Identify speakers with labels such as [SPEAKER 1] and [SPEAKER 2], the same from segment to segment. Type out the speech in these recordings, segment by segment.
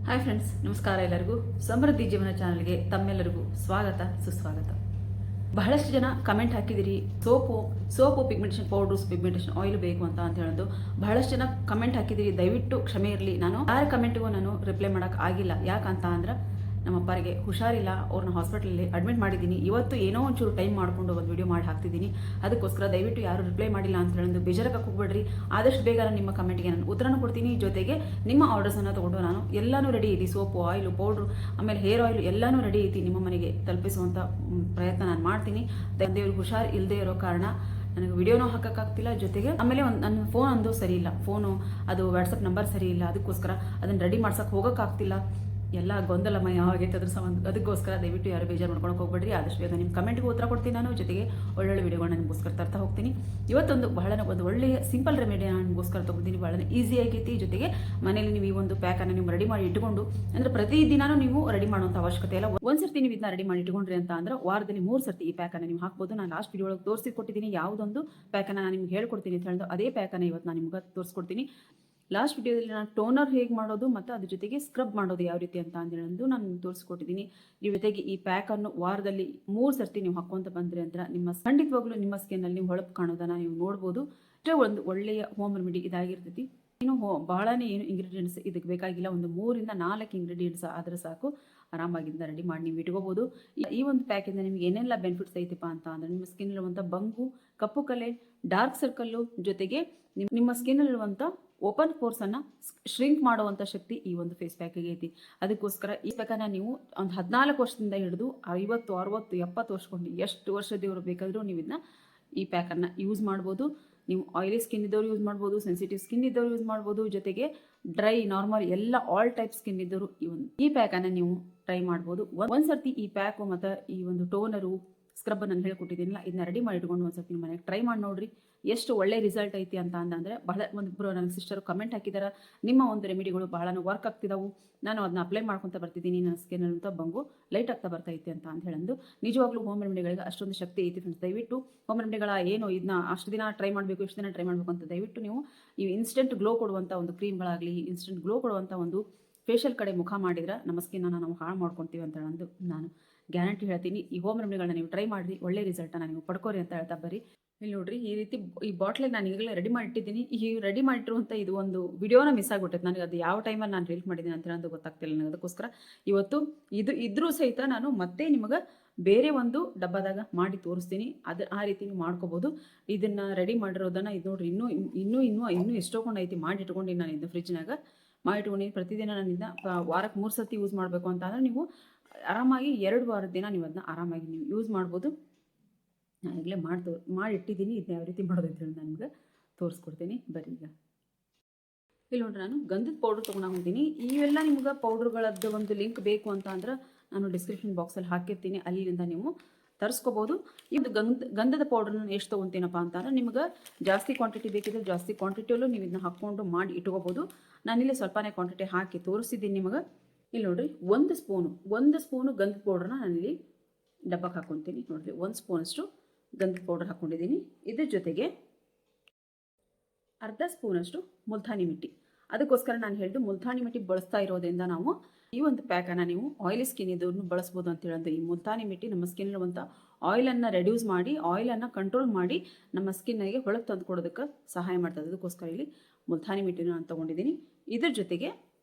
[SPEAKER 1] Hi friends, ನಮಸ್ಕಾರ. ಎಲ್ಲರಿಗೂ ಸಮೃದ್ಧಿ ಜೀವನ ಚಾನಲ್ಗೆ ತಮ್ಮೆಲ್ಲರಿಗೂ ಸ್ವಾಗತ ಸುಸ್ವಾಗತ. ಬಹಳಷ್ಟು ಜನ ಕಮೆಂಟ್ ಹಾಕಿದಿರಿ, soap pigmentation powders, pigmentation oil ಬೇಕು ಅಂತ ಹೇಳೋದು ಬಹಳಷ್ಟು ಜನ ಕಮೆಂಟ್ ಹಾಕಿದಿರಿ. ದಯವಿಟ್ಟು ಕ್ಷಮೆ ಇರಲಿ, ನಾನು ಯಾರ ಕಮೆಂಟ್ಗೂ ನಾನು ರಿಪ್ಲೈ ಮಾಡೋಕೆ ಆಗಿಲ್ಲ. ಯಾಕಂತ ಅಂದ್ರೆ ನಮ್ಮ ಅಪ್ಪರಿಗೆ ಹುಷಾರಿಲ್ಲ, ಅವ್ರನ್ನ ಹಾಸ್ಪಿಟಲಲ್ಲಿ ಅಡ್ಮಿಟ್ ಮಾಡಿದ್ದೀನಿ. ಇವತ್ತು ಏನೋ ಒಂಚೂರು ಟೈಮ್ ಮಾಡಿಕೊಂಡು ಒಂದು ವಿಡಿಯೋ ಮಾಡಿ ಹಾಕ್ತಿದ್ದೀನಿ. ಅದಕ್ಕೋಸ್ಕರ ದಯವಿಟ್ಟು ಯಾರು ರಿಪ್ಲೈ ಮಾಡಿಲ್ಲ ಅಂತ ಹೇಳೋದು ಬೇಜಾರಕ್ಕೆ ಹೋಗ್ಬೇಡ್ರಿ. ಆದಷ್ಟು ಬೇಗ ನಿಮ್ಮ ಕಮೆಂಟ್ಗೆ ನಾನು ಉತ್ತರನ ಕೊಡ್ತೀನಿ. ಜೊತೆಗೆ ನಿಮ್ಮ ಆರ್ಡರ್ಸನ್ನು ತೊಗೊಂಡು ನಾನು ಎಲ್ಲನೂ ರೆಡಿ ಐತಿ. ಸೋಪು, ಆಯಿಲು, ಪೌಡ್ರು, ಆಮೇಲೆ ಹೇರ್ ಆಯಿಲ್ ಎಲ್ಲನೂ ರೆಡಿ ಐತಿ. ನಿಮ್ಮ ಮನೆಗೆ ತಲುಪಿಸುವಂಥ ಪ್ರಯತ್ನ ನಾನು ಮಾಡ್ತೀನಿ. ತಂದೆಯವ್ರಿಗೆ ಹುಷಾರು ಇಲ್ಲದೆ ಇರೋ ಕಾರಣ ನನಗೆ ವಿಡಿಯೋನೂ ಹಾಕೋಕ್ಕಾಗ್ತಿಲ್ಲ. ಜೊತೆಗೆ ಆಮೇಲೆ ನನ್ನ ಫೋನ್ ಒಂದು ಸರಿ ಇಲ್ಲ, ಫೋನು ಅದು ವಾಟ್ಸಪ್ ನಂಬರ್ ಸರಿ ಇಲ್ಲ. ಅದಕ್ಕೋಸ್ಕರ ಅದನ್ನು ರೆಡಿ ಮಾಡ್ಸೋಕೆ ಹೋಗೋಕ್ಕಾಗ್ತಿಲ್ಲ. ಎಲ್ಲ ಗೊಂದಲಮಯ ಆಗೈತೆ ಅದ್ರ ಸಂಬಂಧ. ಅದಕ್ಕೋಸ್ಕರ ದಯವಿಟ್ಟು ಯಾರು ಬೇಜಾರು ಮಾಡ್ಕೊಳಕ್ಕೆ ಹೋಗ್ಬೇಡ್ರಿ. ಆದಷ್ಟು ಬೇಗ ನಿಮ್ಮ ಕಮೆಂಟ್ಗೆ ಉತ್ತರ ಕೊಡ್ತೀನಿ ನಾನು. ಜೊತೆಗೆ ಒಳ್ಳೊಳ್ಳೆ ವಿಡಿಯೋಗಳನ್ನ ನಿಮಗೋಸ್ಕರ ತರ್ತಾ ಹೋಗ್ತೀನಿ. ಇವತ್ತೊಂದು ಒಂದು ಒಳ್ಳೆಯ ಸಿಂಪಲ್ ರೆಮಿಡಿ ನಾನು ನಿಮಗೋಸ್ಕರ ತೊಗೊತೀನಿ. ಬಹಳ ಈಸಿ ಆಗೈತಿ. ಜೊತೆಗೆ ಮನೇಲಿ ನೀವು ಈ ಒಂದು ಪ್ಯಾಕನ್ನು ನೀವು ರೆಡಿ ಮಾಡಿ ಇಟ್ಕೊಂಡು, ಅಂದರೆ ಪ್ರತಿದಿನಾನು ನೀವು ರೆಡಿ ಮಾಡುವಂಥ ಅವಶ್ಯಕತೆ ಇಲ್ಲ. ಒಂದ್ಸರ್ತಿ ನೀವು ಇದನ್ನ ರೆಡಿ ಮಾಡಿ ಇಟ್ಕೊಂಡ್ರಿ ಅಂತ ಅಂದ್ರೆ ವಾರದಲ್ಲಿ 3 ಸರ್ತಿ ಈ ಪ್ಯಾಕನ್ನು ನೀವು ಹಾಕ್ಬೋದು. ನಾನು ಲಾಸ್ಟ್ ವಿಡಿಯೋ ಒಳಗೆ ತೋರಿಸಿಕೊಟ್ಟಿದ್ದೀನಿ ಯಾವುದೊಂದು ಪ್ಯಾಕನ್ನು ನಾನು ನಿಮ್ಗೆ ಹೇಳ್ಕೊಡ್ತೀನಿ ಅಂತ ಹೇಳಿದ್ರು. ಅದೇ ಪ್ಯಾಕನ್ನು ಇವತ್ತು ನಾನು ನಿಮ್ಗೆ ತೋರಿಸ್ಕೊಡ್ತೀನಿ. ಲಾಸ್ಟ್ ವಿಡಿಯೋದಲ್ಲಿ ನಾನು ಟೋನರ್ ಹೇಗೆ ಮಾಡೋದು ಮತ್ತು ಅದ್ರ ಜೊತೆಗೆ ಸ್ಕ್ರಬ್ ಮಾಡೋದು ಯಾವ ರೀತಿ ಅಂತ ಹೇಳೋದು ನಾನು ತೋರಿಸ್ಕೊಟ್ಟಿದ್ದೀನಿ. ಈ ಜೊತೆಗೆ ಈ ಪ್ಯಾಕನ್ನು ವಾರದಲ್ಲಿ 3 ಸರ್ತಿ ನೀವು ಹಾಕ್ಕೊಂತ ಬಂದರೆ ಅಂದ್ರೆ ಖಂಡಿತವಾಗ್ಲೂ ನಿಮ್ಮ ಸ್ಕಿನ್ನಲ್ಲಿ ನೀವು ಹೊಳಪು ಕಾಣೋದನ್ನು ನೀವು ನೋಡ್ಬೋದು. ಅಷ್ಟೇ ಒಂದು ಒಳ್ಳೆಯ ಹೋಮ್ ರೆಮಿಡಿ ಇದಾಗಿರ್ತೈತಿ. ಬಹಳನೇ ಏನು ಇಂಗ್ರೀಡಿಯೆಂಟ್ಸ್ ಇದಕ್ಕೆ ಬೇಕಾಗಿಲ್ಲ. ಒಂದು 3 ಇಂದ 4 ಇಂಗ್ರೀಡಿಯೆಂಟ್ಸ್ ಆದರೆ ಸಾಕು, ಆರಾಮಾಗಿಂದ ರೆಡಿ ಮಾಡಿ ನೀವು ಇಟ್ಕೋಬೋದು. ಈ ಒಂದು ಪ್ಯಾಕಿಂದ ನಿಮ್ಗೆ ಏನೆಲ್ಲ ಬೆನಿಫಿಟ್ಸ್ ಐತಿಪ್ಪ ಅಂತ ಅಂದರೆ ನಿಮ್ಮ ಸ್ಕಿನ್ನಲ್ಲಿರುವಂಥ ಬಂಗು, ಕಪ್ಪು ಕಲೆ, ಡಾರ್ಕ್ ಸರ್ಕಲ್ಲು, ಜೊತೆಗೆ ನಿಮ್ಮ ಸ್ಕಿನ್ನಲ್ಲಿರುವಂಥ ಓಪನ್ ಪೋರ್ಸನ್ನು ಶ್ರಿಂಕ್ ಮಾಡುವಂಥ ಶಕ್ತಿ ಈ ಒಂದು ಫೇಸ್ ಪ್ಯಾಕಿಗೆ ಐತಿ. ಅದಕ್ಕೋಸ್ಕರ ಈ ಪ್ಯಾಕನ್ನು ನೀವು ಒಂದು 14 ವರ್ಷದಿಂದ ಹಿಡಿದು 50, 60, 70 ವರ್ಷಕೊಂಡು ಎಷ್ಟು ವರ್ಷದವರು ಬೇಕಾದರೂ ನೀವು ಇದನ್ನ ಈ ಪ್ಯಾಕನ್ನು ಯೂಸ್ ಮಾಡ್ಬೋದು. ನೀವು ಆಯಿಲಿ ಸ್ಕಿನ್ ಇದ್ದವರು ಯೂಸ್ ಮಾಡ್ಬೋದು, ಸೆನ್ಸಿಟಿವ್ ಸ್ಕಿನ್ ಇದ್ದವರು ಯೂಸ್ ಮಾಡ್ಬೋದು, ಜೊತೆಗೆ ಡ್ರೈ, ನಾರ್ಮಲ್ ಎಲ್ಲ ಆಲ್ ಟೈಪ್ ಸ್ಕಿನ್ ಇದ್ದವರು ಈ ಪ್ಯಾಕನ್ನು ನೀವು ಟ್ರೈ ಮಾಡ್ಬೋದು. ಒಂದ್ಸರ್ತಿ ಈ ಪ್ಯಾಕು ಮತ್ತು ಈ ಒಂದು ಟೋನರು, ಸ್ಕ್ರಬ್ ನಾನು ಹೇಳ್ಕೊಟ್ಟಿದ್ದೀನಿಲ್ಲ, ಇದನ್ನ ರೆಡಿ ಮಾಡಿ ಇಟ್ಕೊಂಡು ಒಂದ್ಸರ್ತಿ ನಿಮ್ಮ ಮನೆಗೆ ಟ್ರೈ ಮಾಡಿ ನೋಡ್ರಿ. ಎಷ್ಟು ಒಳ್ಳೆ ರಿಸಲ್ಟ್ ಐತಿ ಅಂತ ಅಂದರೆ ಬಹಳ ಒಂದಿಬ್ಬರು ನನ್ನ ಸಿಸ್ಟರು ಕಮೆಂಟ್ ಹಾಕಿದಾರೆ, ನಿಮ್ಮ ಒಂದು ರೆಮಿಡಿಗಳು ಬಹಳನೂ ವರ್ಕ್ ಆಗ್ತಿದ್ದಾವೆ, ನಾನು ಅದನ್ನ ಅಪ್ಲೈ ಮಾಡ್ಕೊತ ಬರ್ತಿದ್ದೀನಿ, ನನ್ನ ಸ್ಕಿನ್ನಂತ ಬಂಗು ಲೈಟ್ ಆಗ್ತಾ ಬರ್ತೈತೆ ಅಂತ ಹೇಳಂದು. ನಿಜವಾಗ್ಲೂ ಹೋಮ್ ರೆಮಿಡಿಗಳಿಗೆ ಅಷ್ಟೊಂದು ಶಕ್ತಿ ಐತಿ ಫ್ರೆಂಡ್ಸ್. ದಯವಿಟ್ಟು ಹೋಮ್ ರೆಮಿಡಿಗಳ ಏನು ಇದನ್ನ ಅಷ್ಟು ದಿನ ಟ್ರೈ ಮಾಡಬೇಕು, ಇಷ್ಟು ದಿನ ಟ್ರೈ ಮಾಡಬೇಕು ಅಂತ ದಯವಿಟ್ಟು ನೀವು ಈ ಇನ್ಸ್ಟೆಂಟ್ ಗ್ಲೋ ಕೊಡುವಂಥ ಒಂದು ಕ್ರೀಮ್ಗಳಾಗಲಿ, ಇನ್ಸ್ಟೆಂಟ್ ಗ್ಲೋ ಕೊಡುವಂಥ ಒಂದು ಫೇಶಿಯಲ್ ಕಡೆ ಮುಖ ಮಾಡಿದ್ರೆ ನಮ್ಮ ಸ್ಕಿನ್ನನ್ನು ನಾವು ಹಾಳು ಮಾಡ್ಕೊತೀವಿ ಅಂತ ಹೇಳಂದು ನಾನು ಗ್ಯಾರಂಟಿ ಹೇಳ್ತೀನಿ. ಈ ಹೋಮ್ ರೆಮಿಡಿಗಳನ್ನ ನೀವು ಟ್ರೈ ಮಾಡಿರಿ, ಒಳ್ಳೆ ರಿಸಲ್ಟನ್ನು ನೀವು ಪಡ್ಕೋರಿ ಅಂತ ಹೇಳ್ತಾ ಬರ್ರಿ. ಇಲ್ಲಿ ನೋಡ್ರಿ, ಈ ರೀತಿ ಈ ಬಾಟ್ಲಿಗೆ ನಾನು ಈಗಲೇ ರೆಡಿ ಮಾಡಿಟ್ಟಿದ್ದೀನಿ. ಈ ರೆಡಿ ಮಾಡಿಟ್ಟಿರುವಂಥ ಇದು ಒಂದು ವಿಡಿಯೋನ ಮಿಸ್ ಆಗಿಬಿಟ್ಟೈತೆ ನನಗೆ. ಅದು ಯಾವ ಟೈಮಲ್ಲಿ ನಾನು ರೀಲ್ ಮಾಡಿದ್ದೀನಿ ಅಂತ ಹೇಳೋದು ಗೊತ್ತಾಗ್ತಿಲ್ಲ ನನಗೆ. ಅದಕ್ಕೋಸ್ಕರ ಇವತ್ತು ಇದ್ರೂ ಸಹಿತ ನಾನು ಮತ್ತೆ ನಿಮಗೆ ಬೇರೆ ಒಂದು ಡಬ್ಬದಾಗ ಮಾಡಿ ತೋರಿಸ್ತೀನಿ. ಆ ರೀತಿ ನೀವು ಮಾಡ್ಕೋಬೋದು. ಇದನ್ನು ರೆಡಿ ಮಾಡಿರೋದನ್ನು ಇದು ನೋಡ್ರಿ, ಇನ್ನೂ ಎಷ್ಟೊಂದು ಐತಿ ಮಾಡಿ ಇಟ್ಕೊಂಡು ನಾನು ಇದು ಫ್ರಿಜ್ನಾಗ ಮಾಡಿಟ್ಕೊಂಡು ಪ್ರತಿದಿನ ನಾನಿಂದ ವಾರಕ್ಕೆ 3 ಸರ್ತಿ ಯೂಸ್ ಮಾಡಬೇಕು ಅಂತ ಅಂದರೆ ನೀವು ಆರಾಮಾಗಿ 2 ವಾರದ ದಿನ ನೀವು ಅದನ್ನ ಆರಾಮಾಗಿ ನೀವು ಯೂಸ್ ಮಾಡ್ಬೋದು. ನಾನು ಈಗಲೇ ಮಾಡಿಟ್ಟಿದ್ದೀನಿ. ಇದನ್ನ ಯಾವ ರೀತಿ ಮಾಡೋದು ಅಂತ ಹೇಳಿ ನಾನು ನಿಮ್ಗೆ ತೋರಿಸ್ಕೊಡ್ತೀನಿ. ಬರೀ ಈಗ ಇಲ್ಲಿ ನೋಡ್ರಿ, ನಾನು ಗಂಧದ ಪೌಡ್ರ್ ತೊಗೊಂಡೋಗ್ತೀನಿ. ಇವೆಲ್ಲ ನಿಮ್ಗೆ ಪೌಡ್ರುಗಳದ್ದು ಒಂದು ಲಿಂಕ್ ಬೇಕು ಅಂತ ಅಂದ್ರೆ ನಾನು ಡಿಸ್ಕ್ರಿಪ್ಷನ್ ಬಾಕ್ಸಲ್ಲಿ ಹಾಕಿರ್ತೀನಿ, ಅಲ್ಲಿಂದ ನೀವು ತರಿಸ್ಕೋಬೋದು. ಇದು ಗಂಧದ ಪೌಡ್ರನ್ನ ಎಷ್ಟು ತೊಗೊತೀನಪ್ಪ ಅಂತಂದ್ರೆ ನಿಮ್ಗೆ ಜಾಸ್ತಿ ಕ್ವಾಂಟಿಟಿ ಬೇಕಿದ್ರೆ ಜಾಸ್ತಿ ಕ್ವಾಂಟಿಟಿಯಲ್ಲೂ ನೀವು ಇದನ್ನ ಹಾಕ್ಕೊಂಡು ಮಾಡಿ ಇಟ್ಕೋಬೋದು. ನಾನಿಲ್ಲಿ ಸ್ವಲ್ಪನೇ ಕ್ವಾಂಟಿಟಿ ಹಾಕಿ ತೋರಿಸಿದ್ದೀನಿ ನಿಮಗೆ. ಇಲ್ಲಿ ನೋಡಿರಿ, ಒಂದು ಸ್ಪೂನು ಗಂಧದ ಪೌಡ್ರನ್ನ ನಾನಿಲ್ಲಿ ಡಬ್ಬಕ್ಕೆ ಹಾಕ್ಕೊತೀನಿ. ನೋಡಿರಿ, 1 ಸ್ಪೂನಷ್ಟು ಗಂಧದ ಪೌಡರ್ ಹಾಕ್ಕೊಂಡಿದ್ದೀನಿ. ಇದ್ರ ಜೊತೆಗೆ ಅರ್ಧ ಸ್ಪೂನಷ್ಟು ಮುಲ್ತಾನಿ ಮಿಟ್ಟಿ. ಅದಕ್ಕೋಸ್ಕರ ನಾನು ಹೇಳಿದ್ದು ಮುಲ್ತಾನಿ ಮಿಟ್ಟಿ ಬಳಸ್ತಾ ಇರೋದ್ರಿಂದ ನಾವು ಈ ಒಂದು ಪ್ಯಾಕನ್ನು ನೀವು ಆಯಿಲಿ ಸ್ಕಿನ್ ಇದ್ದವ್ರನ್ನು ಬಳಸ್ಬೋದು ಅಂತ ಹೇಳೋದು. ಈ ಮುಲ್ತಾನಿ ಮಿಟ್ಟಿ ನಮ್ಮ ಸ್ಕಿನ್ ಇರುವಂಥ ಆಯಿಲನ್ನು ರೆಡ್ಯೂಸ್ ಮಾಡಿ, ಆಯಿಲನ್ನು ಕಂಟ್ರೋಲ್ ಮಾಡಿ ನಮ್ಮ ಸ್ಕಿನ್ನಿಗೆ ಹೊಳಪು ತಂದು ಕೊಡೋದಕ್ಕೆ ಸಹಾಯ ಮಾಡ್ತದೆ. ಅದಕ್ಕೋಸ್ಕರ ಇಲ್ಲಿ ಮುಲ್ತಾನಿ ಮಿಟ್ಟಿನ ನಾನು ತೊಗೊಂಡಿದ್ದೀನಿ. ಇದ್ರ ಜೊತೆಗೆ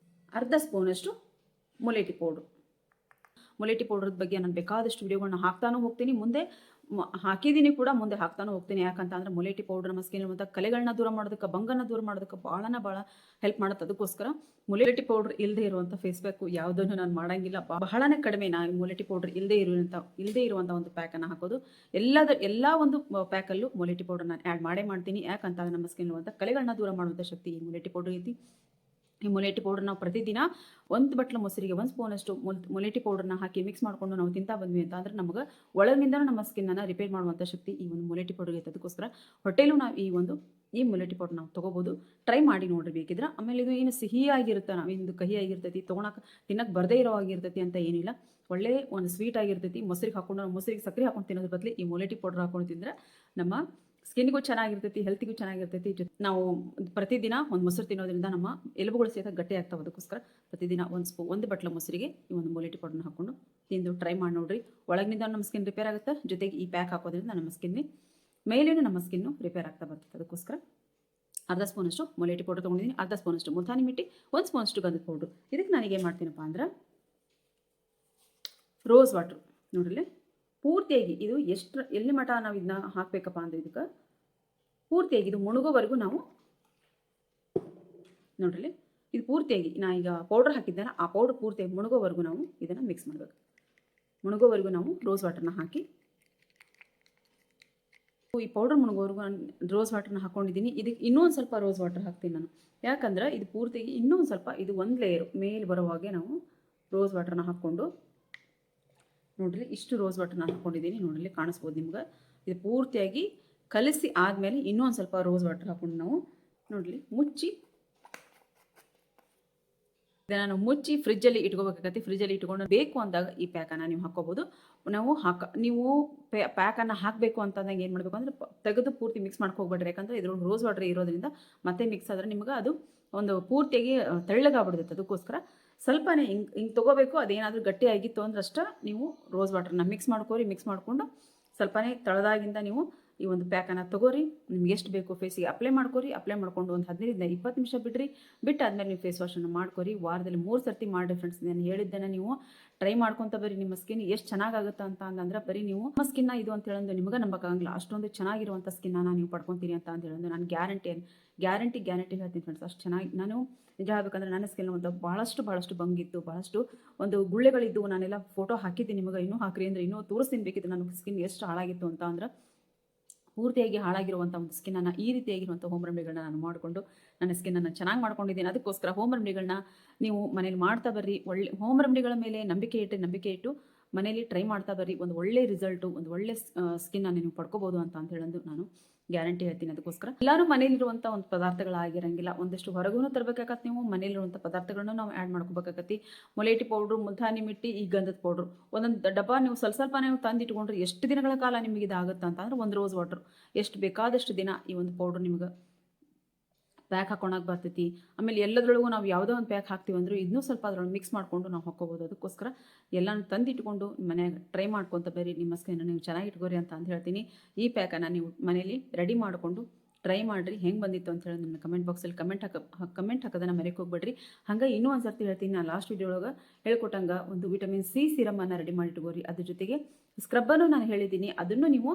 [SPEAKER 1] ಅರ್ಧ ಸ್ಪೂನಷ್ಟು ಮುಲೇಟಿ ಪೌಡ್ರದ ಬಗ್ಗೆ ನಾನು ಬೇಕಾದಷ್ಟು ವಿಡಿಯೋಗಳನ್ನ ಹಾಕ್ತಾನೂ ಹೋಗ್ತೀನಿ, ಮುಂದೆ ಹಾಕಿದ್ದೀನಿ ಕೂಡ, ಮುಂದೆ ಹಾಕ್ತಾನೂ ಹೋಗ್ತೀನಿ. ಯಾಕಂತ ಅಂದರೆ ಮುಲೇಟಿ ಪೌಡ್ರ್ ನಮ್ಮ ಸ್ಕಿನ್ ಮತ್ತು ಕಲೆಗಳನ್ನ ದೂರ ಮಾಡೋದಕ್ಕೆ, ಬಂಗನ್ನು ದೂರ ಮಾಡೋದಕ್ಕೆ ಭಾಳ ಹೆಲ್ಪ್ ಮಾಡುತ್ತೆ. ಅದಕ್ಕೋಸ್ಕರ ಮುಲೇಟಿ ಪೌಡ್ರ್ ಇಲ್ಲದೆ ಇರುವಂಥ ಫೇಸ್ ಪ್ಯಾಕು ಯಾವುದನ್ನು ನಾನು ಮಾಡೋಂಗಿಲ್ಲ. ಬಹಳನೇ ಕಡಿಮೆ ನಾನು ಮುಲೇಟಿ ಪೌಡ್ರ್ ಇಲ್ಲದೆ ಇರುವಂಥ ಒಂದು ಪ್ಯಾಕನ್ನು ಹಾಕೋದು. ಎಲ್ಲ ಒಂದು ಪ್ಯಾಕಲ್ಲೂ ಮುಲೇಟಿ ಪೌಡ್ರ್ ನಾನು ಆ್ಯಡ್ ಮಾಡ್ತೀನಿ. ಯಾಕಂತ ನಮ್ಮ ಸ್ಕಿನ್ ಇರುವಂಥ ಕಲೆಗಳನ್ನ ದೂರ ಮಾಡುವಂಥ ಶಕ್ತಿ ಈ ಮುಲೇಟಿ ಪೌಡ್ರ್ ಐತಿ. ಈ ಮುಲೇಟಿ ಪೌಡ್ರ್ ನಾವು ಪ್ರತಿದಿನ 1 ಬಟ್ಲು ಮೊಸರಿಗೆ 1 ಸ್ಪೂನಷ್ಟು ಮುಲೇಟಿ ಪೌಡ್ರನ್ನ ಹಾಕಿ ಮಿಕ್ಸ್ ಮಾಡಿಕೊಂಡು ನಾವು ತಿಂತಾ ಬಂದ್ವಿ ಅಂತ ಅಂದರೆ ನಮಗೆ ಒಳಗಿಂದ ನಮ್ಮ ಸ್ಕಿನ್ನನ್ನು ರಿಪೇರ್ ಮಾಡುವಂಥ ಶಕ್ತಿ ಈ ಒಂದು ಮುಲೇಟಿ ಪೌಡ್ರಿಗೆ ಐತೆ. ಅದಕ್ಕೋಸ್ಕರ ಹೊಟ್ಟೆಲೂ ನಾವು ಈ ಮುಲೇಟಿ ಪೌಡ್ರ್ ನಾವು ತೊಗೋಬೋದು. ಟ್ರೈ ಮಾಡಿ ನೋಡ್ರಿ ಬೇಕಿದ್ರೆ. ಆಮೇಲೆ ಇದು ಏನು ಸಿಹಿಯಾಗಿರುತ್ತೆ, ನಾವಿಂದು ಕಹಿ ಆಗಿರ್ತೈತಿ, ತಿನ್ನಕ್ಕೆ ಬರದೇ ಇರೋ ಆಗಿರ್ತೈತಿ ಅಂತ ಏನಿಲ್ಲ. ಒಳ್ಳೆ ಒಂದು ಸ್ವೀಟ್ ಆಗಿರ್ತೈತಿ. ಮೊಸರಿಗೆ ಸಕ್ಕರೆ ಹಾಕೊಂಡು ತಿನ್ನೋದ್ರ ಬದಲು ಈ ಮುಲೇಟಿ ಪೌಡ್ರ್ ಹಾಕೊಂಡು ತಿಂದರೆ ನಮ್ಮ ಸ್ಕಿನ್ಗೂ ಚೆನ್ನಾಗಿರ್ತೈತಿ, ಹೆಲ್ತಿಗೂ ಚೆನ್ನಾಗಿರ್ತೈತಿ. ನಾವು ಪ್ರತಿದಿನ ಒಂದು ಮೊಸರು ತಿನ್ನೋದ್ರಿಂದ ನಮ್ಮ ಎಲುಬುಗಳು ಸಹಿತ ಗಟ್ಟಿ ಆಗ್ತಾವೆ. ಅದಕ್ಕೋಸ್ಕರ ಪ್ರತಿದಿನ ಒಂದು ಬಟ್ಲ ಮೊಸರಿಗೆ ಈ ಒಂದು ಮೊಲೆಟಿ ಪೌಡರ್ನ ಹಾಕ್ಕೊಂಡು ತಿಂದು ಟ್ರೈ ಮಾಡಿ ನೋಡ್ರಿ. ಒಳಗಿನಿಂದ ನಮ್ಮ ಸ್ಕಿನ್ ರಿಪೇರ್ ಆಗುತ್ತೆ, ಜೊತೆಗೆ ಈ ಪ್ಯಾಕ್ ಹಾಕೋದ್ರಿಂದ ನಮ್ಮ ಸ್ಕಿನ್ ಮೇಲೇನು ನಮ್ಮ ಸ್ಕಿನ್ನು ರಿಪೇರ್ ಆಗ್ತಾ ಬರ್ತದೆ. ಅದಕ್ಕೋಸ್ಕರ ಅರ್ಧ ಸ್ಪೂನಷ್ಟು ಮೊಲೆಟಿ ಪೌಡರ್ ತೊಗೊಂಡಿದ್ದೀನಿ, ಅರ್ಧ ಸ್ಪೂನಷ್ಟು ಮುಲ್ತಾನಿ ಮಿಟ್ಟಿ, 1 ಸ್ಪೂನಷ್ಟು ಗಂಧದ ಪೌಡ್ರು. ಇದಕ್ಕೆ ನನಗೆ ಏನು ಮಾಡ್ತೀನಪ್ಪ ಅಂದ್ರೆ ರೋಸ್ ವಾಟ್ರು ನೋಡ್ರಿ ಪೂರ್ತಿಯಾಗಿ ಇದು ಎಲ್ಲಿ ಮಠ ನಾವು ಇದನ್ನ ಹಾಕಬೇಕಪ್ಪ ಅಂದ್ರೆ ಇದಕ್ಕೆ ಪೂರ್ತಿಯಾಗಿ ಇದು ಮುಳುಗೋವರೆಗೂ ನಾವು ನೋಡ್ರಿ ಇದು ಪೂರ್ತಿಯಾಗಿ ನಾ ಈಗ ಪೌಡರ್ ಹಾಕಿದ್ದೇನೆ, ಆ ಪೌಡರ್ ಪೂರ್ತಿಯಾಗಿ ಮುಳುಗೋವರೆಗೂ ನಾವು ಇದನ್ನು ಮಿಕ್ಸ್ ಮಾಡಬೇಕು. ಮುಳುಗೋವರೆಗೂ ನಾವು ರೋಸ್ ವಾಟರ್ನ ಹಾಕಿ ಈ ಪೌಡರ್ ಮುಳುಗೋವರೆಗೂ ರೋಸ್ ವಾಟರ್ನ ಹಾಕ್ಕೊಂಡಿದ್ದೀನಿ. ಇದಕ್ಕೆ ಇನ್ನೊಂದು ಸ್ವಲ್ಪ ರೋಸ್ ವಾಟರ್ ಹಾಕ್ತೀನಿ ನಾನು, ಯಾಕಂದ್ರೆ ಇದು ಪೂರ್ತಿಯಾಗಿ ಇನ್ನೊಂದು ಸ್ವಲ್ಪ ಇದು ಒಂದು ಲೇಯರ್ ಮೇಲೆ ಬರುವಾಗೆ ನಾವು ರೋಸ್ ವಾಟರ್ನ ಹಾಕ್ಕೊಂಡು ನೋಡ್ರಿ ಇಷ್ಟು ರೋಸ್ ವಾಟರ್ನ ಹಾಕ್ಕೊಂಡಿದ್ದೀನಿ. ನೋಡ್ರಿ ಕಾಣಿಸ್ಬೋದು ನಿಮ್ಗೆ. ಇದು ಪೂರ್ತಿಯಾಗಿ ಕಲಸಿ ಆದಮೇಲೆ ಇನ್ನೊಂದು ಸ್ವಲ್ಪ ರೋಸ್ ವಾಟರ್ ಹಾಕ್ಕೊಂಡು ನಾವು ನೋಡ್ರಿ ಮುಚ್ಚಿ ಇದನ್ನು ಮುಚ್ಚಿ ಫ್ರಿಜ್ಜಲ್ಲಿ ಇಟ್ಕೋಬೇಕಾಗತ್ತೆ. ಫ್ರಿಜ್ಜಲ್ಲಿ ಇಟ್ಕೊಂಡು ಬೇಕು ಅಂದಾಗ ಈ ಪ್ಯಾಕನ್ನು ನೀವು ಹಾಕ್ಕೋಬೋದು. ನೀವು ಪ್ಯಾಕನ್ನು ಹಾಕಬೇಕು ಅಂತಂದಾಗ ಏನು ಮಾಡಬೇಕು ಅಂದರೆ ತೆಗೆದು ಪೂರ್ತಿ ಮಿಕ್ಸ್ ಮಾಡ್ಕೋಗ್ಬೇಡ್ರಿ, ಯಾಕಂದರೆ ಇದ್ರೊಳಗೆ ರೋಸ್ ವಾಟರ್ ಇರೋದ್ರಿಂದ ಮತ್ತೆ ಮಿಕ್ಸ್ ಆದರೆ ನಿಮ್ಗೆ ಅದು ಒಂದು ಪೂರ್ತಿಯಾಗಿ ತೆಳ್ಳಗಾಗ್ಬಿಡುತ್ತೆ. ಅದಕ್ಕೋಸ್ಕರ ಸ್ವಲ್ಪನೇ ಹಿಂಗೆ ತೊಗೋಬೇಕು. ಅದೇನಾದರೂ ಗಟ್ಟಿ ಆಗಿತ್ತು ಅಂದ್ರೆ ಅಷ್ಟೇ ನೀವು ರೋಸ್ ವಾಟರ್ನ ಮಿಕ್ಸ್ ಮಾಡಿಕೊಂಡು ಸ್ವಲ್ಪನೇ ತಳದಾಗಿಂದ ನೀವು ಈ ಒಂದು ಪ್ಯಾಕನ್ನು ತೊಗೋರಿ. ನಿಮ್ಗೆ ಎಷ್ಟು ಬೇಕು ಫೇಸಿಗೆ ಅಪ್ಲೈ ಮಾಡ್ಕೊಂಡು ಒಂದು 15-20 ನಿಮಿಷ ಬಿಟ್ಟಾದ್ಮೇಲೆ ನೀವು ಫೇಸ್ ವಾಶನ್ನು ಮಾಡ್ಕೊರಿ. ವಾರದಲ್ಲಿ 3 ಸರ್ತಿ ಮಾಡಿ ಫ್ರೆಂಡ್ಸ್. ನಾನು ಹೇಳಿದ್ದೇನೆ, ನೀವು ಟ್ರೈ ಮಾಡ್ಕೊತ ಬರ್ರಿ. ನಿಮ್ಮ ಸ್ಕಿನ್ ಎಷ್ಟು ಚೆನ್ನಾಗಾಗುತ್ತೆ ಅಂತಂದ್ರೆ ಬರೀ ನೀವು ನಿಮ್ಮ ಸ್ಕಿನ್ನ ಇದು ಅಂತ ಹೇಳೋದು ನಿಮ್ಗೆ ನಂಬಕ್ಕಾಗಲ್ಲ. ಅಷ್ಟೊಂದು ಚೆನ್ನಾಗಿರುವಂಥ ಸ್ಕಿನ್ನ ನೀವು ಪಡ್ಕೊತೀರಿ ಅಂತ ಹೇಳೋದು ನಾನು ಗ್ಯಾರಂಟಿ ಹೇಳ್ತೀನಿ ಫ್ರೆಂಡ್ಸ್. ಅಷ್ಟು ಚೆನ್ನಾಗಿ ನಾನು ನಿಜ ಹೇಳ್ಬೇಕಂದ್ರೆ ನನ್ನ ಸ್ಕಿನ್ ಒಂದು ಭಾಳಷ್ಟು ಬಂಗಿತ್ತು, ಭಾಳಷ್ಟು ಒಂದು ಗುಳ್ಳೆಗಳಿದ್ದು. ನಾನೆಲ್ಲ ಫೋಟೋ ಹಾಕಿದ್ದೀನಿ ನಿಮಗೆ, ಇನ್ನೂ ಹಾಕ್ರಿ ಅಂದರೆ ಇನ್ನೂ ತೋರಿಸ್ತೀನಿ ಬೇಕಿತ್ತು ನನ್ನ ಸ್ಕಿನ್ ಎಷ್ಟು ಹಾಳಾಗಿತ್ತು ಅಂತ. ಅಂದ್ರೆ ಪೂರ್ತಿಯಾಗಿ ಹಾಳಾಗಿರುವಂಥ ಒಂದು ಸ್ಕಿನ್ನನ್ನು ಈ ರೀತಿಯಾಗಿರುವಂಥ ಹೋಮ್ ರೆಮಿಡಿಗಳನ್ನ ನಾನು ಮಾಡಿಕೊಂಡು ನನ್ನ ಸ್ಕಿನ್ನನ್ನು ಚೆನ್ನಾಗಿ ಮಾಡ್ಕೊಂಡಿದ್ದೀನಿ. ಅದಕ್ಕೋಸ್ಕರ ಹೋಮ್ ರೆಮಿಡಿಗಳನ್ನ ನೀವು ಮನೇಲಿ ಮಾಡ್ತಾ ಬರ್ರಿ. ಒಳ್ಳೆ ಹೋಮ್ ರೆಮಿಡಿಗಳ ಮೇಲೆ ನಂಬಿಕೆ ಇಟ್ಟು ಮನೇಲಿ ಟ್ರೈ ಮಾಡ್ತಾ ಬರ್ರಿ. ಒಂದು ಒಳ್ಳೆ ರಿಸಲ್ಟು, ಒಂದು ಒಳ್ಳೆ ಸ್ಕಿನ್ನನ್ನು ನೀವು ಪಡ್ಕೋಬೋದು ಅಂತ ಹೇಳೋದು ನಾನು ಗ್ಯಾರಂಟಿ ಹೇಳ್ತೀನಿ. ಅದಕ್ಕೋಸ್ಕರ ಎಲ್ಲರೂ ಮನೇಲಿರುವಂಥ ಒಂದು ಪದಾರ್ಥಗಳಾಗಿರಂಗಿಲ್ಲ, ಒಂದಷ್ಟು ಹೊರಗೂ ತರಬೇಕಾಗತ್ತೆ. ನೀವು ಮನೇಲಿರುವಂಥ ಪದಾರ್ಥಗಳನ್ನ ನಾವು ಆ್ಯಡ್ ಮಾಡ್ಕೋಬೇಕಾಗತ್ತೆ. ಮೊಲೆಟಿ ಪೌಡ್ರು, ಮುಲ್ತಾನಿ ಮಿಟ್ಟಿ, ಈ ಗಂಧದ ಪೌಡ್ರು ಒಂದೊಂದು ಡಬ್ಬ ನೀವು ಸ್ವಲ್ಪ ನೀವು ತಂದಿಟ್ಕೊಂಡ್ರೆ ಎಷ್ಟು ದಿನಗಳ ಕಾಲ ನಿಮಗೆ ಇದಾಗುತ್ತೆ ಅಂತಂದ್ರೆ ಒಂದು ರೋಸ್ ವಾಟ್ರು ಎಷ್ಟು ಬೇಕಾದಷ್ಟು ದಿನ ಈ ಒಂದು ಪೌಡ್ರ್ ನಿಮ್ಗೆ ಪ್ಯಾಕ್ ಹಾಕೊಳಕ್ಕೆ ಬರ್ತೈತಿ. ಆಮೇಲೆ ಎಲ್ಲದರೊಳಗೂ ನಾವು ಯಾವುದೋ ಒಂದು ಪ್ಯಾಕ್ ಹಾಕ್ತೀವಿ ಅಂದ್ರೆ ಇನ್ನೂ ಸ್ವಲ್ಪ ಅದರೊಳಗೆ ಮಿಕ್ಸ್ ಮಾಡಿಕೊಂಡು ನಾವು ಹಾಕ್ಕೋಬೋದು. ಅದಕ್ಕೋಸ್ಕರ ಎಲ್ಲನೂ ತಂದಿಟ್ಕೊಂಡು ಮನೆಯಾಗ ಟ್ರೈ ಮಾಡ್ಕೊತ ಬರ್ರಿ. ನಿಮ್ಮ ಸ್ಕಿನ್ನ ನೀವು ಚೆನ್ನಾಗಿಟ್ಕೋರಿ ಅಂತ ಹೇಳ್ತೀನಿ. ಈ ಪ್ಯಾಕನ್ನು ನೀವು ಮನೇಲಿ ರೆಡಿ ಮಾಡಿಕೊಂಡು ಟ್ರೈ ಮಾಡಿರಿ. ಹೆಂಗೆ ಬಂದಿತ್ತು ಅಂತ ಹೇಳಿ ನಿಮ್ಮ ಕಮೆಂಟ್ ಬಾಕ್ಸಲ್ಲಿ ಕಮೆಂಟ್ ಹಾಕೋದನ್ನು ಮರೆಯೋಕೆ ಹೋಗ್ಬೇಡ್ರಿ. ಹಂಗೆ ಇನ್ನೂ ಒಂದು ಸರ್ತಿ ಹೇಳ್ತೀನಿ, ನಾನು ಲಾಸ್ಟ್ ವಿಡಿಯೋ ಒಳಗೆ ಹೇಳ್ಕೊಟ್ಟಂಗೆ ಒಂದು ವಿಟಮಿನ್ ಸಿ ಸಿರಮನ್ನು ರೆಡಿ ಮಾಡಿಟ್ಕೋರಿ. ಅದ್ರ ಜೊತೆಗೆ ಸ್ಕ್ರಬ್ಬನ್ನು ನಾನು ಹೇಳಿದ್ದೀನಿ, ಅದನ್ನು ನೀವು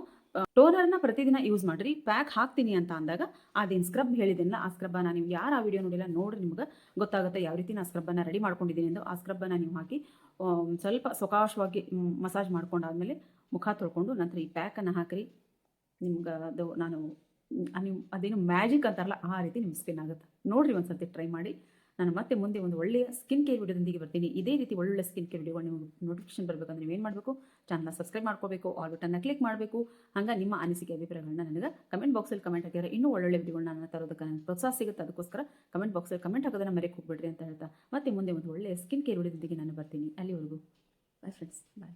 [SPEAKER 1] ಟೋನರ್ನ ಪ್ರತಿದಿನ ಯೂಸ್ ಮಾಡಿರಿ. ಪ್ಯಾಕ್ ಹಾಕ್ತೀನಿ ಅಂತ ಅಂದಾಗ ಅದೇನು ಸ್ಕ್ರಬ್ ಹೇಳಿದ್ದೀನಲ್ಲ ಆ ಸ್ಕ್ರಬ್ಬನ್ನು ನೀವು ಯಾರು ಆ ವಿಡಿಯೋ ನೋಡಿಲ್ಲ ನೋಡ್ರಿ, ನಿಮ್ಗೆ ಗೊತ್ತಾಗುತ್ತೆ ಯಾವ ರೀತಿ ನಾನು ಸ್ಕ್ರಬ್ಬನ್ನು ರೆಡಿ ಮಾಡ್ಕೊಂಡಿದ್ದೀನಿ ಎಂದು. ಆ ಸ್ಕ್ರಬ್ಬನ್ನು ನೀವು ಹಾಕಿ ಸ್ವಲ್ಪ ಸೊಕಾಶವಾಗಿ ಮಸಾಜ್ ಮಾಡ್ಕೊಂಡಾದ್ಮೇಲೆ ಮುಖ ತೊಳ್ಕೊಂಡು ನಂತರ ಈ ಪ್ಯಾಕನ್ನು ಹಾಕಿರಿ. ನಿಮ್ಗೆ ಅದು ನೀವು ಅದೇನು ಮ್ಯಾಜಿಕ್ ಅಂತಾರಲ್ಲ ಆ ರೀತಿ ನಿಮ್ಮ ಸ್ಕಿನ್ ಆಗುತ್ತೆ. ನೋಡಿರಿ ಒಂದು ಸರ್ತಿ ಟ್ರೈ ಮಾಡಿ. ನಾನು ಮತ್ತೆ ಮುಂದೆ ಒಂದು ಒಳ್ಳೆಯ ಸ್ಕಿನ್ ಕೇರ್ ವಿಡಿಯೋದೊಂದಿಗೆ ಬರ್ತೀನಿ. ಇದೇ ರೀತಿ ಒಳ್ಳೆ ಸ್ಕಿನ್ ಕೇರ್ ವಿಡಿಯೋಗಳು ನಿಮಗೆ ನೋಟಿಫಿಕೇಶನ್ ಬರಬೇಕಂದ್ರೆ ನೀವೇನು ಮಾಡಬೇಕು, ಚಾನಲ್ನ ಸಬ್ಸ್ಕ್ರೈಬ್ ಮಾಡ್ಕೋಬೇಕು, ಆಲ್ ಬಟನ್ನ ಕ್ಲಿಕ್ ಮಾಡಬೇಕು. ಹಂಗೆ ನಿಮ್ಮ ಅನಿಸಿಕೆ ಅಭಿಪ್ರಾಯಗಳನ್ನ ನನಗೆ ಕಮೆಂಟ್ ಬಾಕ್ಸಲ್ಲಿ ಕಮೆಂಟ್ ಹಾಕಿದರೆ ಇನ್ನೂ ಒಳ್ಳೊಳ್ಳೆ ವಿಡಿಯೋಗಳನ್ನ ನಾನು ತರೋದಕ್ಕೆ ನನಗೆ ಪ್ರೋತ್ಸಾಹ ಸಿಗುತ್ತೆ. ಅದಕ್ಕೋಸ್ಕರ ಕಮೆಂಟ್ ಬಾಕ್ಸಲ್ಲಿ ಕಮೆಂಟ್ ಹಾಕೋದನ್ನು ಮರೆಯೋಕೆ ಹೋಗ್ಬೇಡ್ರಿ ಅಂತ ಹೇಳ್ತಾ ಮತ್ತೆ ಮುಂದೆ ಒಂದು ಒಳ್ಳೆಯ ಸ್ಕಿನ್ ಕೇರ್ ವಿಡಿಯೋದೊಂದಿಗೆ ನಾನು ಬರ್ತೀನಿ. ಅಲ್ಲಿವರೆಗೂ ಬಾಯ್ ಫ್ರೆಂಡ್ಸ್, ಬಾಯ್.